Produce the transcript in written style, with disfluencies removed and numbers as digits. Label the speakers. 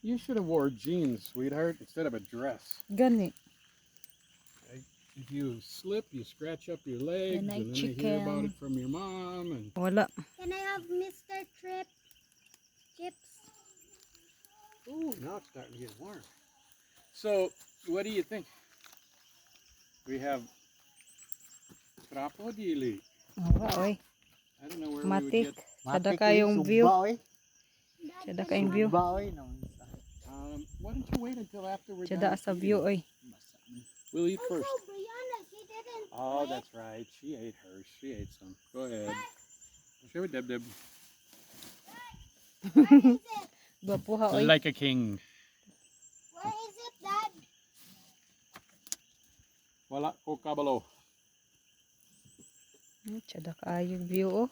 Speaker 1: You should have wore jeans, sweetheart, instead of a dress.
Speaker 2: Gani.
Speaker 1: If you slip, you scratch up your legs,
Speaker 2: And
Speaker 1: and
Speaker 2: I
Speaker 1: then they hear about
Speaker 2: chicken.
Speaker 1: it from your mom. And
Speaker 2: Wala.
Speaker 3: Can I have Mr. Trip chips?
Speaker 1: ooh, now it's starting to get warm. So, what do you think? We have crocodile.
Speaker 2: Wala, oy.
Speaker 1: I don't know where we would
Speaker 2: Matik.
Speaker 1: get.
Speaker 2: Sada kayong view.
Speaker 3: Dad,
Speaker 2: Sada
Speaker 3: can
Speaker 2: kayong
Speaker 3: I
Speaker 2: view.
Speaker 1: Why don't you wait until after we're
Speaker 2: Sada
Speaker 1: done?
Speaker 2: sa
Speaker 1: eating?
Speaker 2: view, oy.
Speaker 1: We'll eat
Speaker 3: Also,
Speaker 1: first.
Speaker 3: Brianna, she didn't.
Speaker 1: Oh, that's right. She ate hers. She ate some. Go ahead. Show it, Deb Deb.
Speaker 3: Where is it?
Speaker 2: Gwapuha, oy.
Speaker 1: Like a king.
Speaker 3: Where is it, Dad?
Speaker 1: Wala ko kabalo.
Speaker 2: Sada kayong view, oh.